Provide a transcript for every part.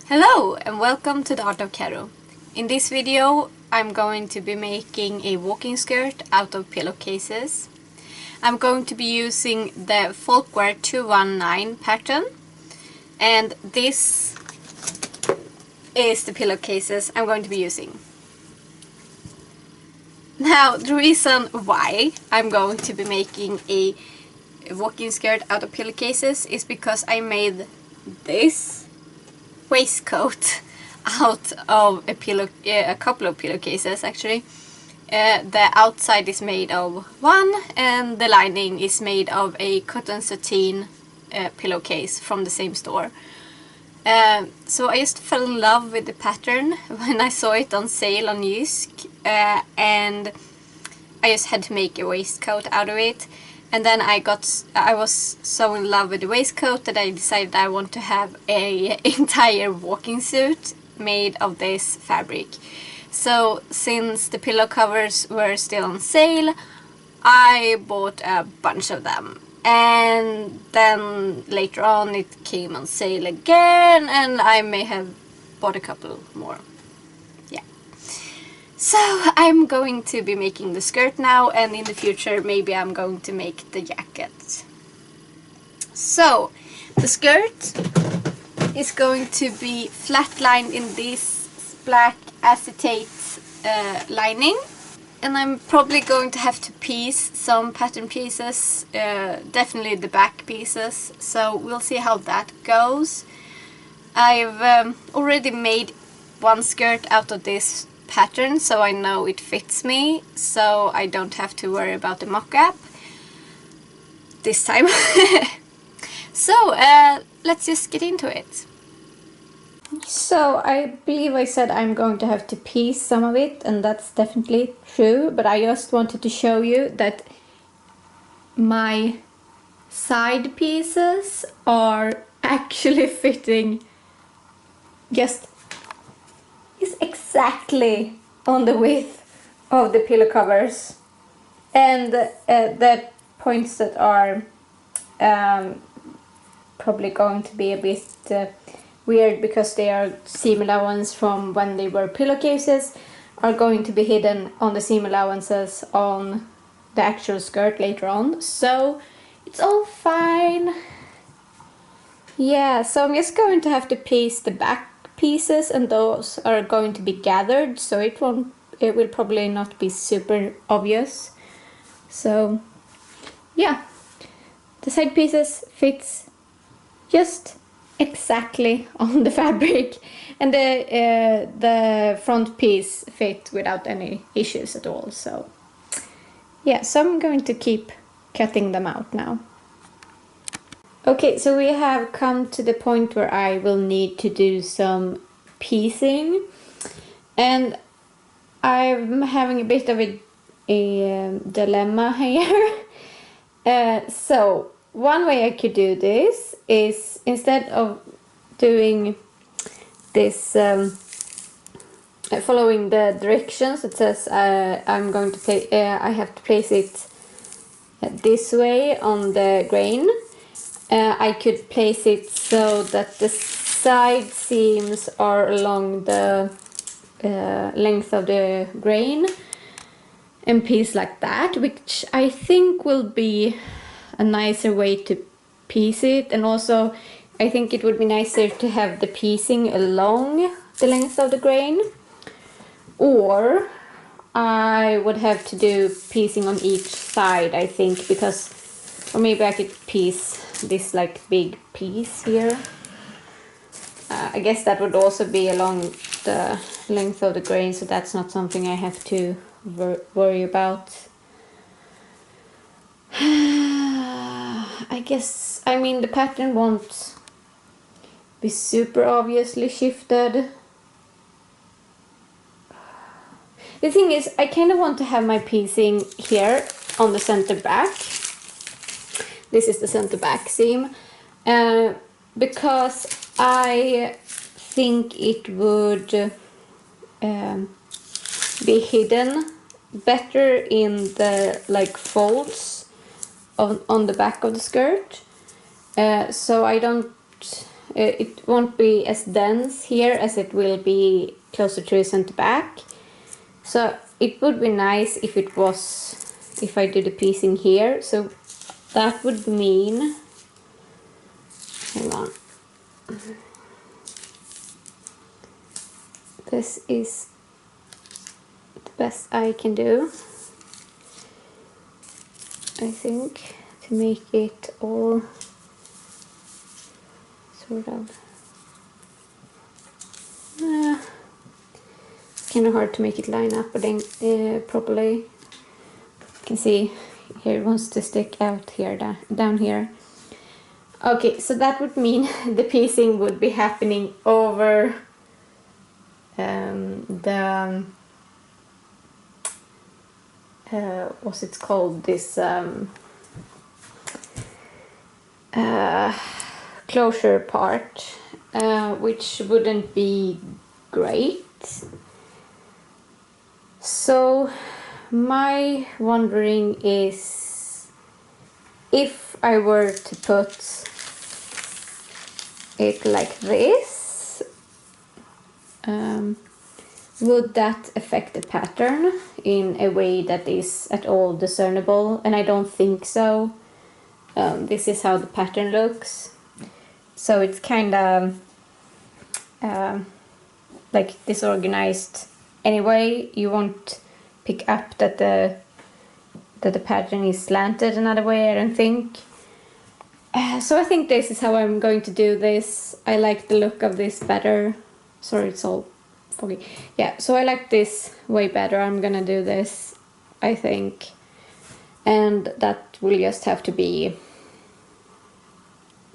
Hello and welcome to the Art of Caro. In this video I'm going to be making a walking skirt out of pillowcases. I'm going to be using the Folkwear 219 pattern, and this is the pillowcases I'm going to be using. Now the reason why I'm going to be making a walking skirt out of pillowcases is because I made this waistcoat out of a couple of pillowcases actually. The outside is made of one and the lining is made of a cotton sateen pillowcase from the same store. So I just fell in love with the pattern when I saw it on sale on Jysk, and I just had to make a waistcoat out of it. And then I was so in love with the waistcoat that I decided I want to have an entire walking suit made of this fabric. So since the pillow covers were still on sale, I bought a bunch of them. And then later on it came on sale again, and I may have bought a couple more. So I'm going to be making the skirt now, and in the future maybe I'm going to make the jacket. So the skirt is going to be flat lined in this black acetate lining, and I'm probably going to have to piece some pattern pieces, definitely the back pieces, so we'll see how that goes. I've already made one skirt out of this pattern, so I know it fits me, so I don't have to worry about the mock-up this time. So let's just get into it. So I believe I said I'm going to have to piece some of it, and that's definitely true, but I just wanted to show you that my side pieces are actually fitting just is exactly on the width of the pillow covers, and the points that are probably going to be a bit weird because they are seam allowance from when they were pillowcases are going to be hidden on the seam allowances on the actual skirt later on, so it's all fine. Yeah, so I'm just going to have to piece the back pieces, and those are going to be gathered, so it will probably not be super obvious. So yeah, the side pieces fits just exactly on the fabric, and the front piece fit without any issues at all. So yeah, so I'm going to keep cutting them out now. Okay, so we have come to the point where I will need to do some piecing, and I'm having a bit of a dilemma here. So one way I could do this is, instead of doing this following the directions, it says I'm going to I have to place it this way on the grain. I could place it so that the side seams are along the length of the grain and piece like that, which I think will be a nicer way to piece it, and also I think it would be nicer to have the piecing along the length of the grain. Or I would have to do piecing on each side, I think, because, or maybe I could piece this like big piece here. I guess that would also be along the length of the grain, so that's not something I have to worry about. I guess, I mean, the pattern won't be super obviously shifted. The thing is, I kind of want to have my piecing here on the center back. This is the center back seam, because I think it would be hidden better in the like folds on the back of the skirt. So I don't it won't be as dense here as it will be closer to the center back. So it would be nice if it was, if I do the piecing here. So that would mean, hang on, this is the best I can do, I think, to make it all sort of it's kind of hard to make it line up properly. You can see here it wants to stick out here, down here. Okay, so that would mean the piecing would be happening over the what's it called, this closure part, which wouldn't be great. So my wondering is, if I were to put it like this, would that affect the pattern in a way that is at all discernible? And I don't think so. This is how the pattern looks. So it's kind of like disorganized anyway. You won't pick up that the pattern is slanted another way, I don't think. So I think this is how I'm going to do this. I like the look of this better. Sorry, it's all foggy. Yeah, so I like this way better. I'm gonna do this, I think. And that will just have to be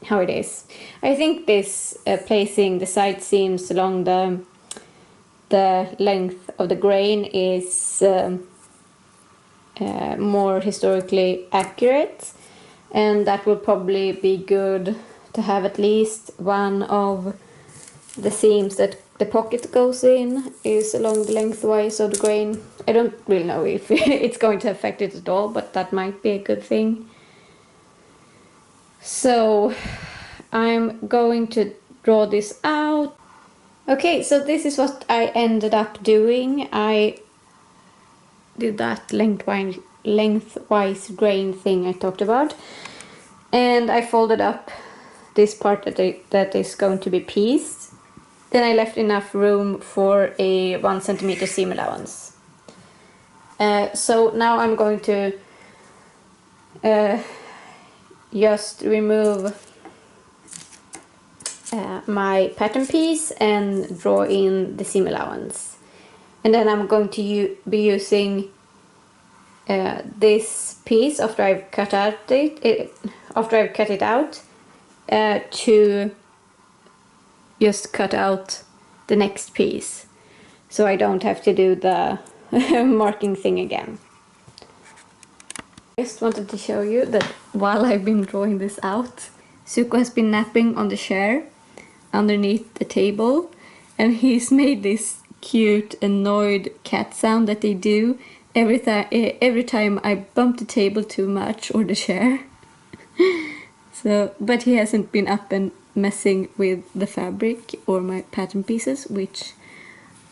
how it is. I think this placing the side seams along the length of the grain is more historically accurate, and that will probably be good to have at least one of the seams that the pocket goes in is along the lengthwise of the grain. I don't really know if it's going to affect it at all, but that might be a good thing. So I'm going to draw this out. Okay, so this is what I ended up doing. I did that lengthwise grain thing I talked about, and I folded up this part that is going to be pieced. Then I left enough room for a 1 centimeter seam allowance. So now I'm going to just remove my pattern piece and draw in the seam allowance. And then I'm going to be using this piece after I've cut it out to just cut out the next piece, so I don't have to do the marking thing again. I just wanted to show you that while I've been drawing this out, Suko has been napping on the chair underneath the table, and he's made this cute annoyed cat sound that they do every time I bump the table too much or the chair. So, but he hasn't been up and messing with the fabric or my pattern pieces, which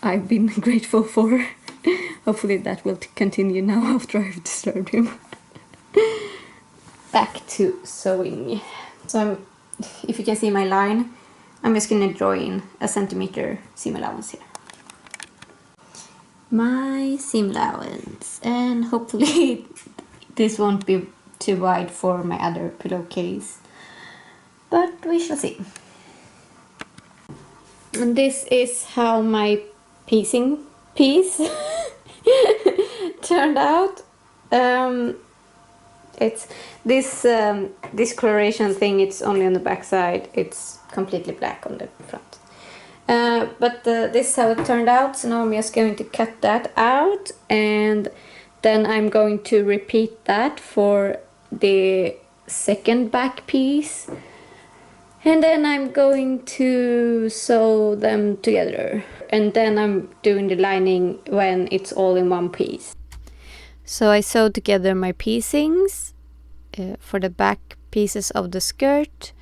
I've been grateful for. Hopefully that will continue now after I've disturbed him. Back to sewing. So if you can see my line, I'm just going to draw in a centimeter seam allowance here. My seam allowance, and hopefully this won't be too wide for my other pillowcase, but we shall see. And this is how my piecing piece turned out. It's this coloration thing, it's only on the back side, it's completely black on the front. But this is how it turned out. So now I'm just going to cut that out, and then I'm going to repeat that for the second back piece, and then I'm going to sew them together, and then I'm doing the lining when it's all in one piece. So I sewed together my piecings for the back pieces of the skirt,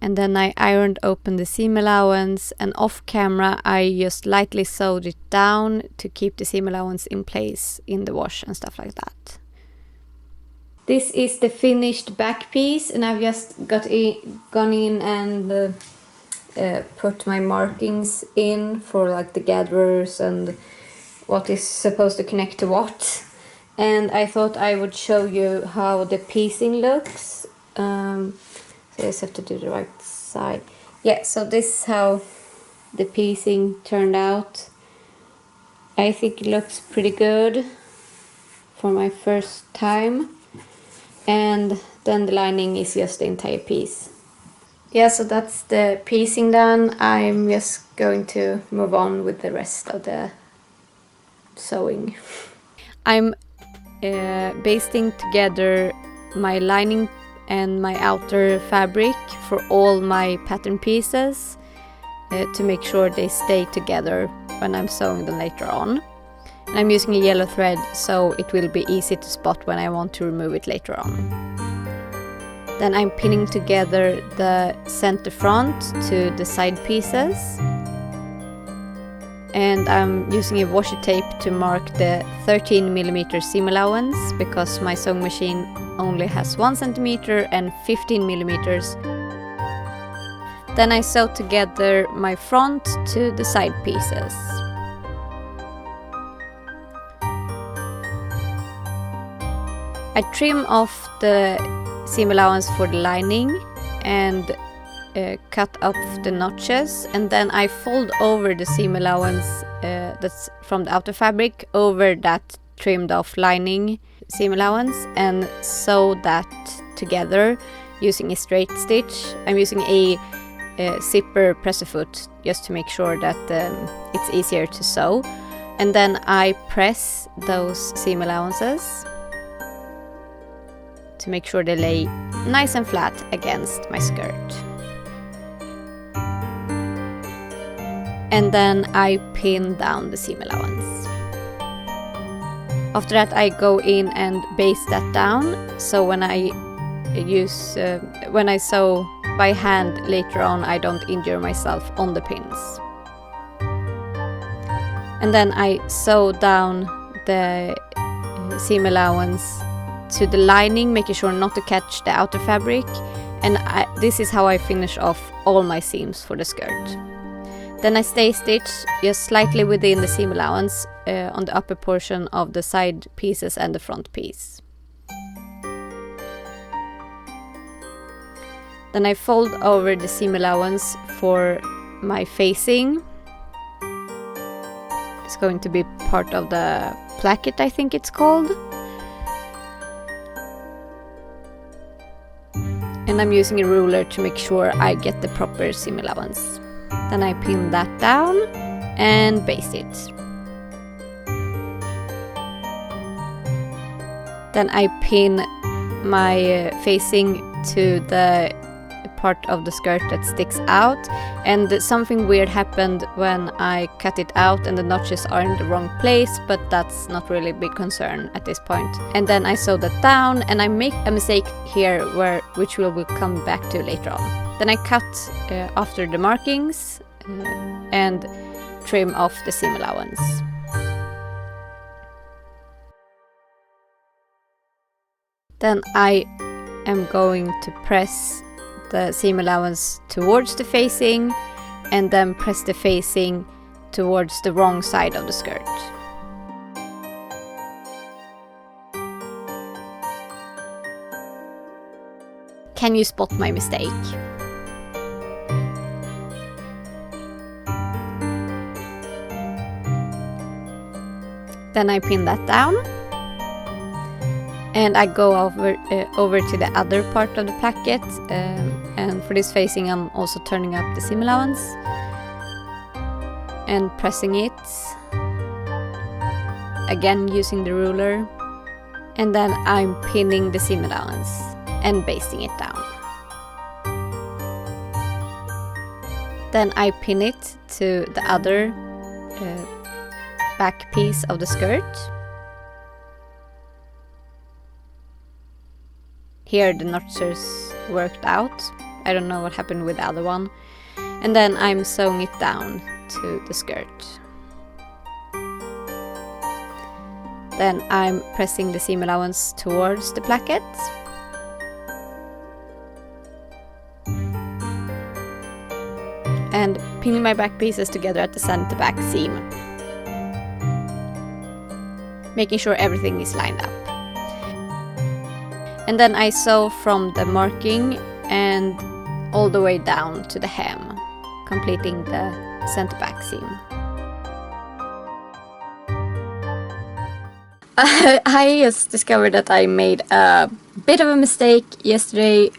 And then I ironed open the seam allowance, and off camera I just lightly sewed it down to keep the seam allowance in place in the wash and stuff like that. This is the finished back piece, and I've just gone in and put my markings in for like the gatherers and what is supposed to connect to what. And I thought I would show you how the piecing looks. So I just have to do the right side. Yeah, so this is how the piecing turned out. I think it looks pretty good for my first time. And then the lining is just the entire piece. Yeah, so that's the piecing done. I'm just going to move on with the rest of the sewing. I'm basting together my lining and my outer fabric for all my pattern pieces to make sure they stay together when I'm sewing them later on. And I'm using a yellow thread so it will be easy to spot when I want to remove it later on. Then I'm pinning together the center front to the side pieces. And I'm using a washi tape to mark the 13mm seam allowance because my sewing machine only has 1 cm and 15mm. Then I sew together my front to the side pieces. I trim off the seam allowance for the lining and cut off the notches, and then I fold over the seam allowance that's from the outer fabric over that trimmed off lining seam allowance and sew that together using a straight stitch. I'm using a zipper presser foot just to make sure that it's easier to sew, and then I press those seam allowances to make sure they lay nice and flat against my skirt. And then I pin down the seam allowance. After that I go in and baste that down, so when I sew by hand later on I don't injure myself on the pins. And then I sew down the seam allowance to the lining, making sure not to catch the outer fabric, and this is how I finish off all my seams for the skirt. Then I stay stitched just slightly within the seam allowance on the upper portion of the side pieces and the front piece. Then I fold over the seam allowance for my facing. It's going to be part of the placket, I think it's called. And I'm using a ruler to make sure I get the proper seam allowance. Then I pin that down and baste it. Then I pin my facing to the part of the skirt that sticks out, and something weird happened when I cut it out and the notches are in the wrong place, but that's not really a big concern at this point. And then I sew that down, and I make a mistake here which we will come back to later on. Then I cut after the markings and trim off the seam allowance. Then I am going to press the seam allowance towards the facing and then press the facing towards the wrong side of the skirt. Can you spot my mistake? Then I pin that down. And I go over to the other part of the placket, and for this facing I'm also turning up the seam allowance and pressing it, again using the ruler, and then I'm pinning the seam allowance and basting it down. Then I pin it to the other back piece of the skirt. Here the notches worked out. I don't know what happened with the other one. And then I'm sewing it down to the skirt. Then I'm pressing the seam allowance towards the placket. And pinning my back pieces together at the center back seam. Making sure everything is lined up. And then I sew from the marking and all the way down to the hem, completing the center back seam. I just discovered that I made a bit of a mistake yesterday.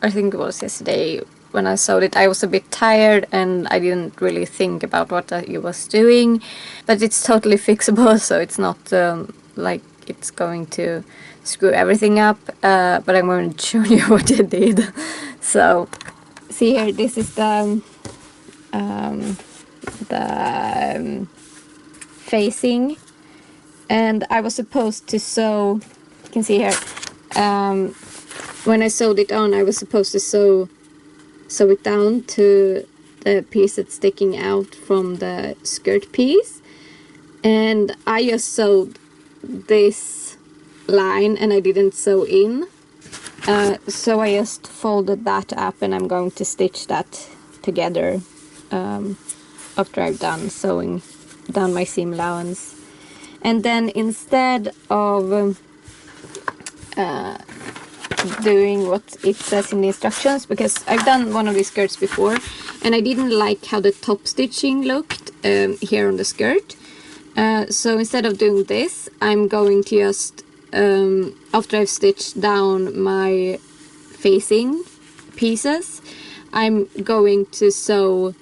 I think it was yesterday when I sewed it. I was a bit tired and I didn't really think about what I was doing. But it's totally fixable, so it's not like it's going to screw everything up. But I'm going to show you what I did. So, see here, this is the facing. And I was supposed to sew, you can see here, when I sewed it on, I was supposed to sew it down to the piece that's sticking out from the skirt piece. And I just sewed this line and I didn't sew in. So I just folded that up and I'm going to stitch that together after I've done sewing down my seam allowance. And then instead of doing what it says in the instructions, because I've done one of these skirts before and I didn't like how the top stitching looked here on the skirt. So instead of doing this, I'm going to just, after I've stitched down my facing pieces, I'm going to sew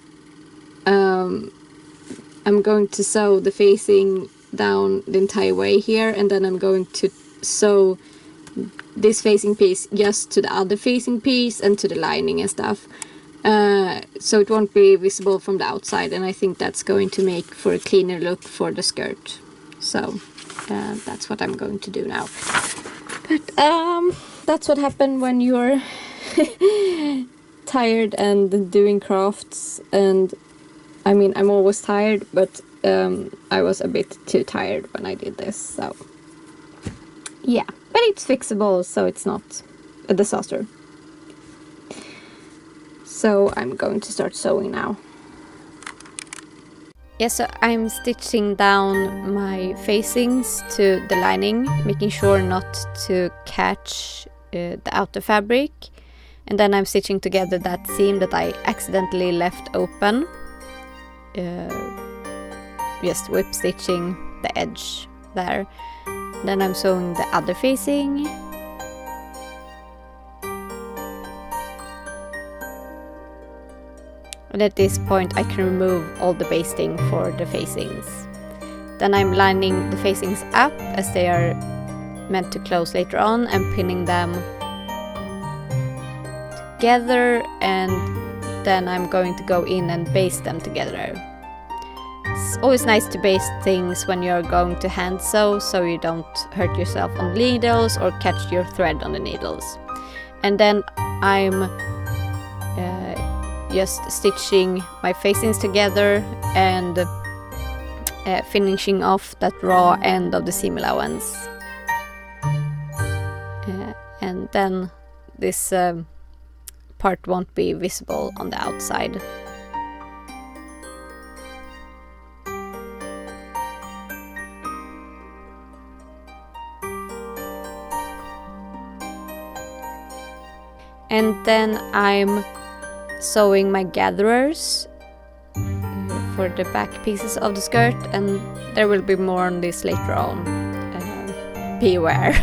the facing down the entire way here, and then I'm going to sew this facing piece just to the other facing piece and to the lining and stuff, so it won't be visible from the outside, and I think that's going to make for a cleaner look for the skirt. So that's what I'm going to do now. But that's what happened when you're tired and doing crafts. And I mean, I'm always tired, but I was a bit too tired when I did this, so yeah. But it's fixable, so it's not a disaster. So I'm going to start sewing now. Yeah, so I'm stitching down my facings to the lining, making sure not to catch the outer fabric. And then I'm stitching together that seam that I accidentally left open. Just whip stitching the edge there. Then I'm sewing the other facing. And at this point I can remove all the basting for the facings. Then I'm lining the facings up as they are meant to close later on and pinning them together, and then I'm going to go in and baste them together. It's always nice to baste things when you're going to hand sew, so you don't hurt yourself on the needles or catch your thread on the needles. And then I'm just stitching my facings together and finishing off that raw end of the seam allowance. And then this part won't be visible on the outside. And then I'm sewing my gatherers for the back pieces of the skirt, and there will be more on this later on. Beware.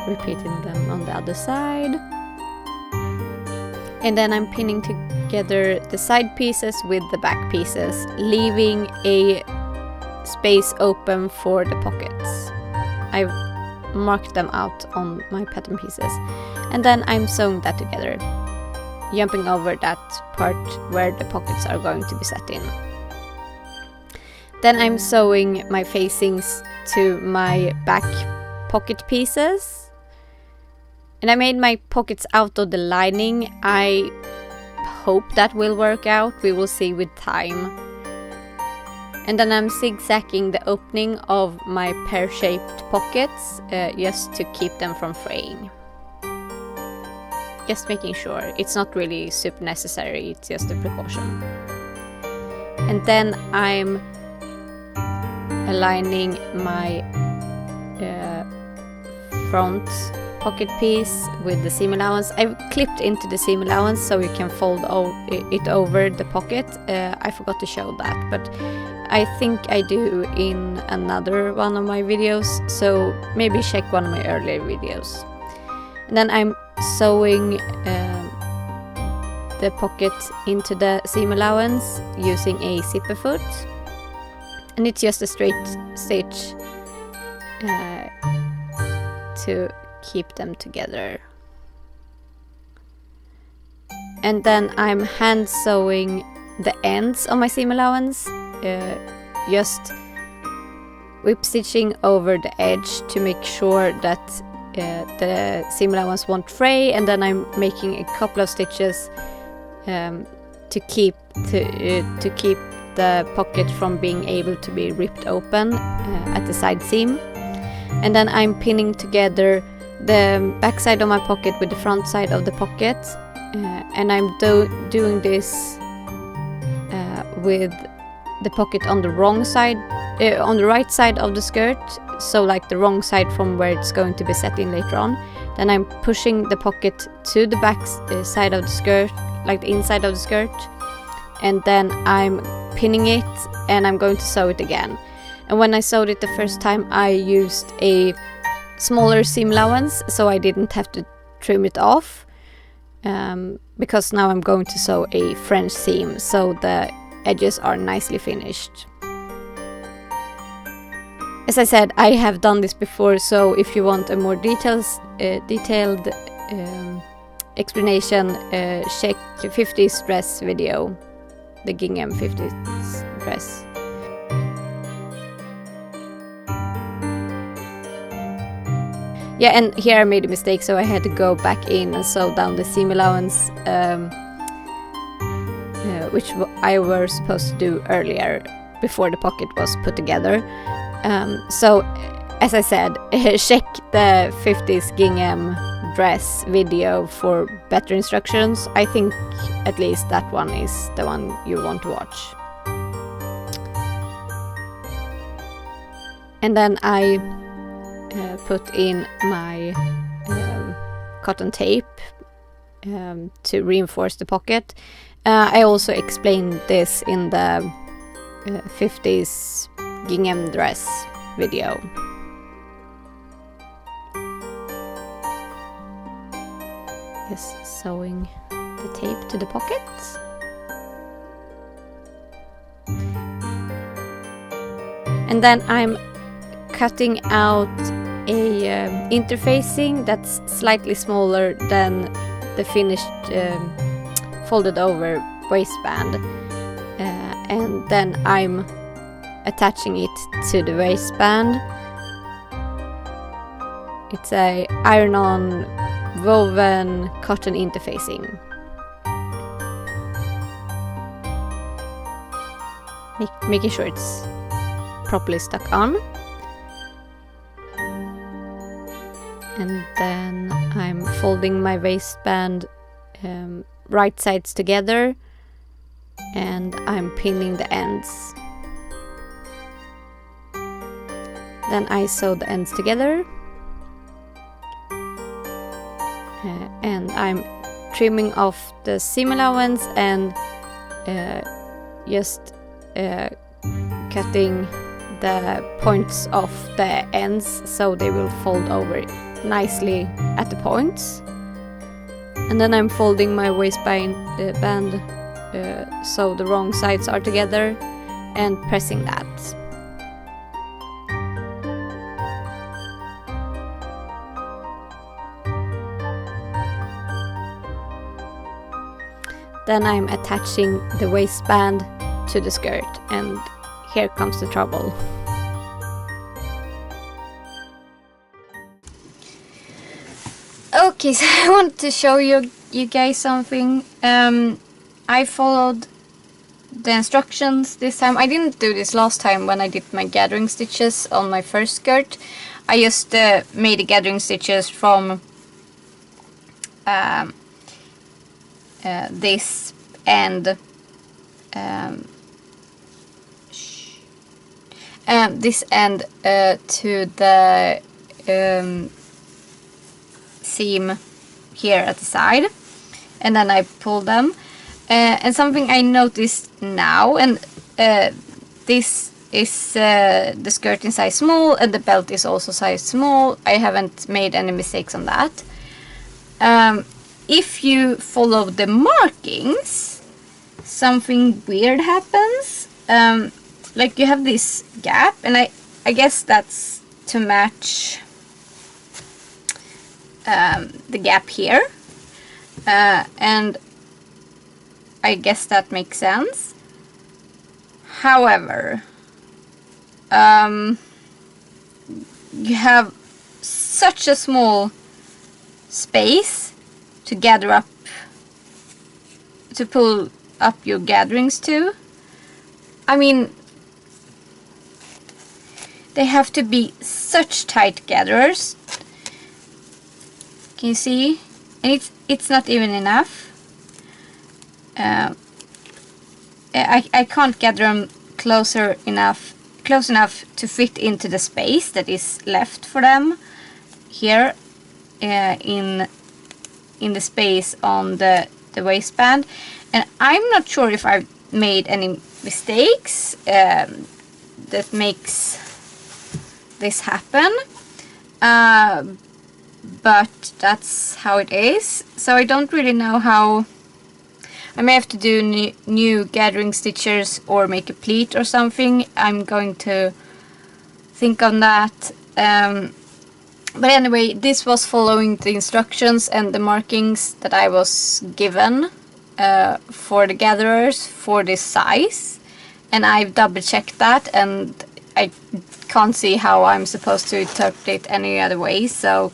Repeating them on the other side. And then I'm pinning together the side pieces with the back pieces, leaving a space open for the pockets. I've marked them out on my pattern pieces. And then I'm sewing that together, jumping over that part where the pockets are going to be set in. Then I'm sewing my facings to my back pocket pieces. And I made my pockets out of the lining. I hope that will work out. We will see with time. And then I'm zigzagging the opening of my pear-shaped pockets just to keep them from fraying. Just making sure. It's not really super necessary, it's just a precaution. And then I'm aligning my front pocket piece with the seam allowance. I've clipped into the seam allowance so you can fold it over the pocket. I forgot to show that, but I think I do in another one of my videos, so maybe check one of my earlier videos. And then I'm sewing the pocket into the seam allowance using a zipper foot, and it's just a straight stitch to keep them together. And then I'm hand sewing the ends of my seam allowance, just whip stitching over the edge to make sure that the seam allowance won't fray, and then I'm making a couple of stitches to keep the pocket from being able to be ripped open at the side seam. And then I'm pinning together the back side of my pocket with the front side of the pocket, and I'm doing this with the pocket on the wrong side, on the right side of the skirt, so like the wrong side from where it's going to be set in later on. Then I'm pushing the pocket to the back side of the skirt, like the inside of the skirt, and then I'm pinning it and I'm going to sew it again. And when I sewed it the first time, I used a smaller seam allowance, so I didn't have to trim it off, because now I'm going to sew a French seam, so the edges are nicely finished. As I said, I have done this before, so if you want a more detailed explanation, check 50s dress video, the gingham 50s dress. Yeah, and here I made a mistake, so I had to go back in and sew down the seam allowance, which I were supposed to do earlier, before the pocket was put together. So, as I said, check the 50s gingham dress video for better instructions. I think at least that one is the one you want to watch. And then I put in my cotton tape to reinforce the pocket. I also explained this in the 50s gingham dress video. Just sewing the tape to the pockets. And then I'm cutting out a interfacing that's slightly smaller than the finished folded over waistband, and then I'm attaching it to the waistband. It's a iron-on woven cotton interfacing. Making sure it's properly stuck on. And then I'm folding my waistband right sides together, and I'm pinning the ends. Then I sew the ends together, and I'm trimming off the seam allowance and just cutting the points of the ends so they will fold over nicely at the points. And then I'm folding my waistband so the wrong sides are together and pressing that. Then I'm attaching the waistband to the skirt, and here comes the trouble. Okay, so I want to show you guys something. I followed the instructions this time. I didn't do this last time when I did my gathering stitches on my first skirt. I just made the gathering stitches from this end, this end to the seam here at the side, and then I pull them. And something I noticed now, and this is the skirt in size small and the belt is also size small. I haven't made any mistakes on that. If you follow the markings, something weird happens. Like you have this gap, and I guess that's to match the gap here, and I guess that makes sense. However, you have such a small space to gather up, to pull up your gatherings to. I mean, they have to be such tight gatherers. Can you see? And it's not even enough. I can't gather them close enough to fit into the space that is left for them here in the space on the waistband. And I'm not sure if I've made any mistakes that makes this happen, but that's how it is. So I don't really know how. I may have to do new gathering stitches or make a pleat or something. I'm going to think on that. But anyway, this was following the instructions and the markings that I was given for the gatherers for this size. And I've double checked that, and I can't see how I'm supposed to interpret it any other way. So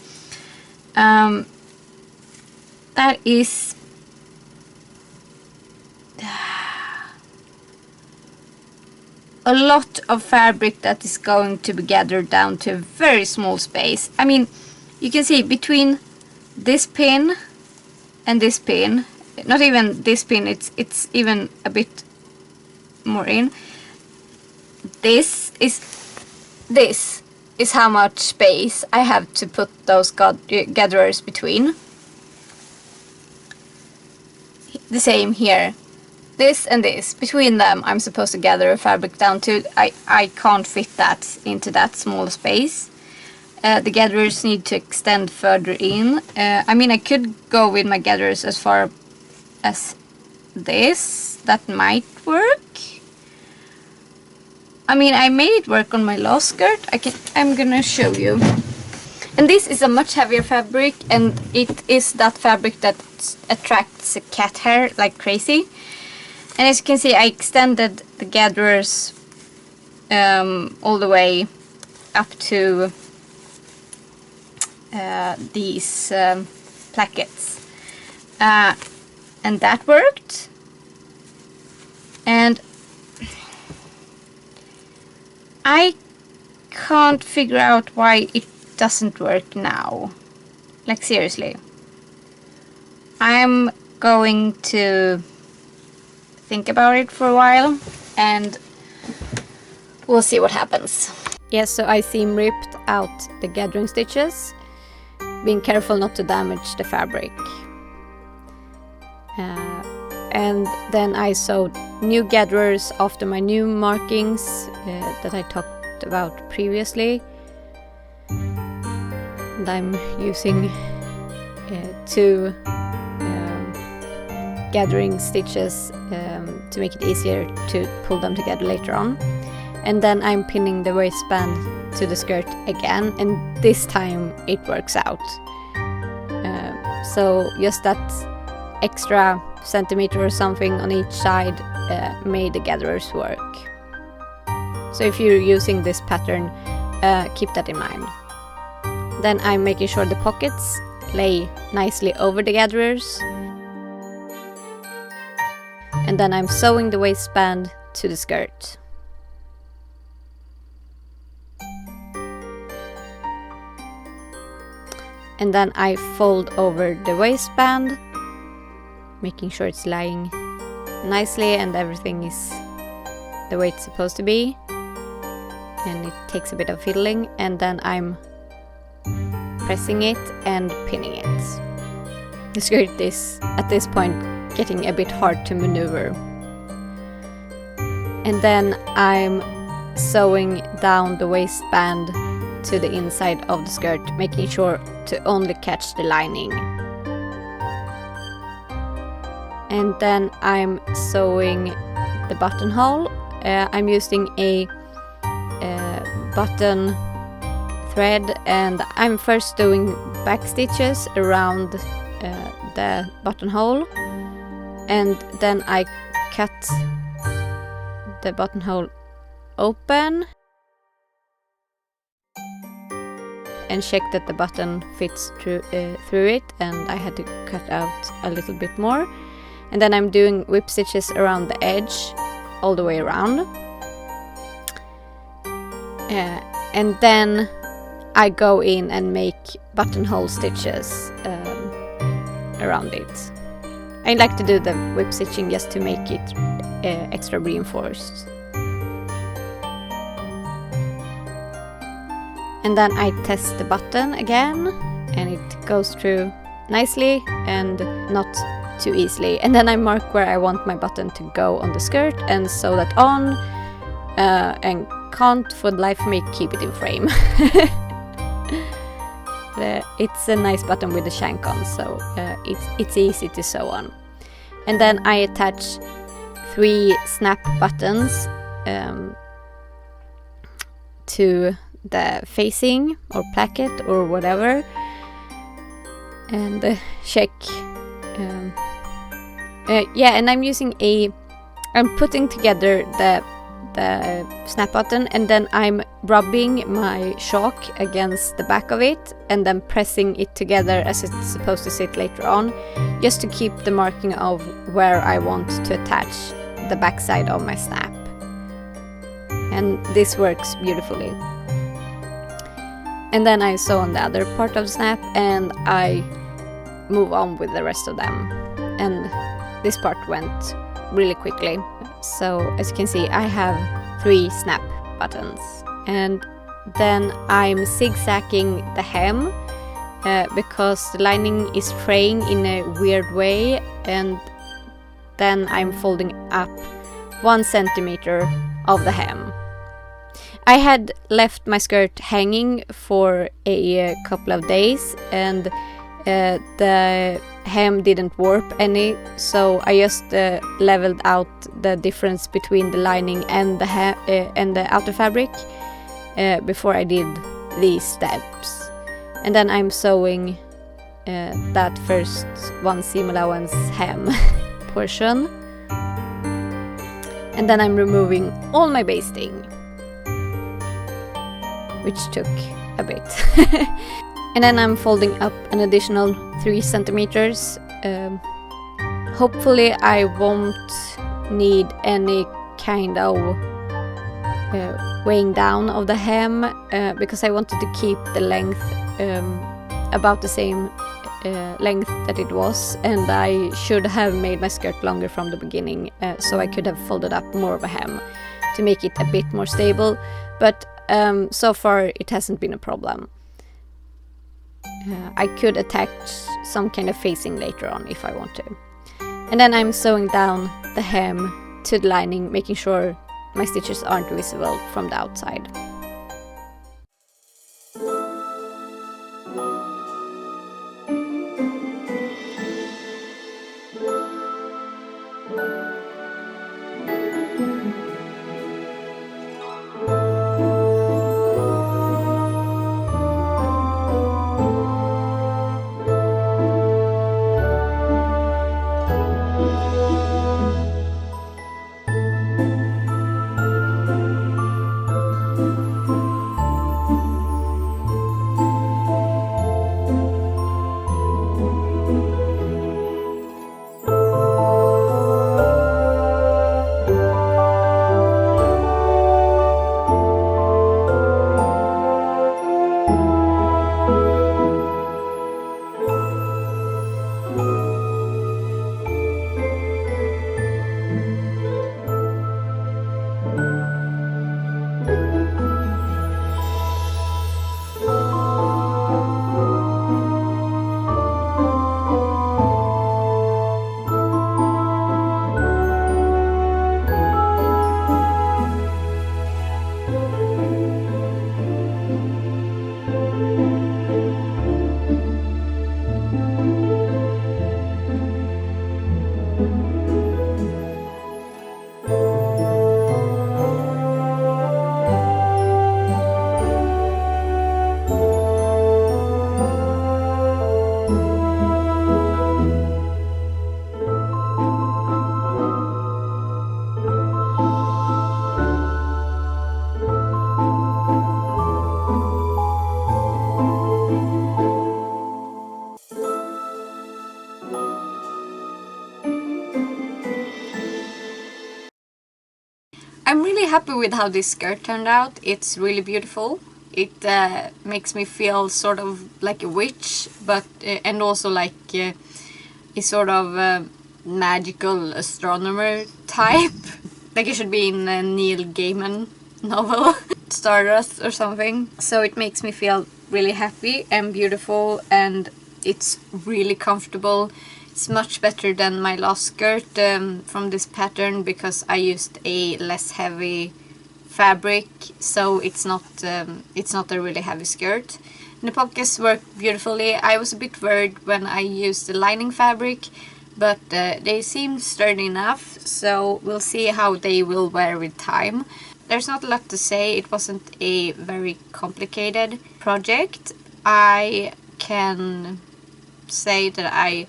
that is a lot of fabric that is going to be gathered down to a very small space. I mean, you can see between this pin and this pin, not even this pin, it's even a bit more in. This is how much space I have to put those gatherers between. The same here. This and this, between them, I'm supposed to gather fabric down to. I can't fit that into that small space. The gatherers need to extend further in. I mean, I could go with my gatherers as far as this. That might work. I mean, I made it work on my last skirt. I'm gonna show you. And this is a much heavier fabric, and it is that fabric that attracts cat hair like crazy. And as you can see, I extended the gatherers all the way up to these plackets. And that worked. And I can't figure out why it doesn't work now. Like, seriously. I'm going to think about it for a while, and we'll see what happens. Yes, so I seam ripped out the gathering stitches, being careful not to damage the fabric. And then I sewed new gatherers after my new markings that I talked about previously. And I'm using two gathering stitches to make it easier to pull them together later on. And then I'm pinning the waistband to the skirt again, and this time it works out. So just that extra centimeter or something on each side made the gatherers work. So if you're using this pattern, keep that in mind. Then I'm making sure the pockets lay nicely over the gatherers. And then I'm sewing the waistband to the skirt. And then I fold over the waistband, making sure it's lying nicely and everything is the way it's supposed to be. And it takes a bit of fiddling, and then I'm pressing it and pinning it. The skirt is at this point getting a bit hard to maneuver. And then I'm sewing down the waistband to the inside of the skirt, making sure to only catch the lining. And then I'm sewing the buttonhole. I'm using a button thread, and I'm first doing back stitches around the buttonhole, and then I cut the buttonhole open and check that the button fits through it, and I had to cut out a little bit more. And then I'm doing whip stitches around the edge all the way around. And then I go in and make buttonhole stitches around it. I like to do the whip stitching just to make it extra reinforced. And then I test the button again, and it goes through nicely and not too easily. And then I mark where I want my button to go on the skirt and sew that on, and can't for the life of me keep it in frame. It's a nice button with the shank on, so it's easy to sew on. And then I attach 3 snap buttons to the facing or placket or whatever, and check. And I'm putting together the snap button, and then I'm rubbing my chalk against the back of it and then pressing it together as it's supposed to sit later on, just to keep the marking of where I want to attach the back side of my snap. And this works beautifully. And then I sew on the other part of the snap, and I move on with the rest of them. And this part went really quickly. So as you can see, I have 3 snap buttons. And then I'm zigzagging the hem because the lining is fraying in a weird way, and then I'm folding up 1 centimeter of the hem. I had left my skirt hanging for a couple of days, and the hem didn't warp any, so I just leveled out the difference between the lining and the outer fabric before I did these steps. And then I'm sewing that first 1 seam allowance hem portion, and then I'm removing all my basting, which took a bit. And then I'm folding up an additional 3 centimeters. Hopefully I won't need any kind of weighing down of the hem, because I wanted to keep the length about the same length that it was, and I should have made my skirt longer from the beginning, so I could have folded up more of a hem to make it a bit more stable, but so far it hasn't been a problem. I could attach some kind of facing later on if I want to. And then I'm sewing down the hem to the lining, making sure my stitches aren't visible from the outside. I'm really happy with how this skirt turned out. It's really beautiful. It makes me feel sort of like a witch, but and also like a sort of magical astronomer type. Like it should be in a Neil Gaiman novel, Stardust or something. So it makes me feel really happy and beautiful, and it's really comfortable. It's much better than my last skirt from this pattern because I used a less heavy fabric, so it's not a really heavy skirt. And the pockets work beautifully. I was a bit worried when I used the lining fabric, but they seem sturdy enough, so we'll see how they will wear with time. There's not a lot to say. It wasn't a very complicated project. I can say that I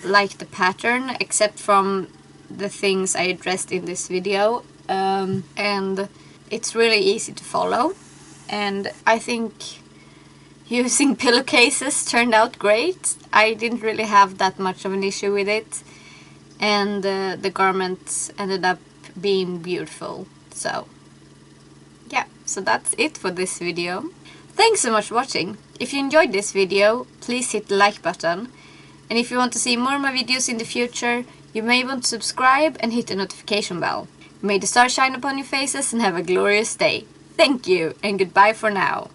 like the pattern, except from the things I addressed in this video, and it's really easy to follow, and I think using pillowcases turned out great. I didn't really have that much of an issue with it, and the garment ended up being beautiful. So yeah, so that's it for this video. Thanks so much for watching. If you enjoyed this video, please hit the like button. And if you want to see more of my videos in the future, you may want to subscribe and hit the notification bell. May the stars shine upon your faces and have a glorious day. Thank you, and goodbye for now.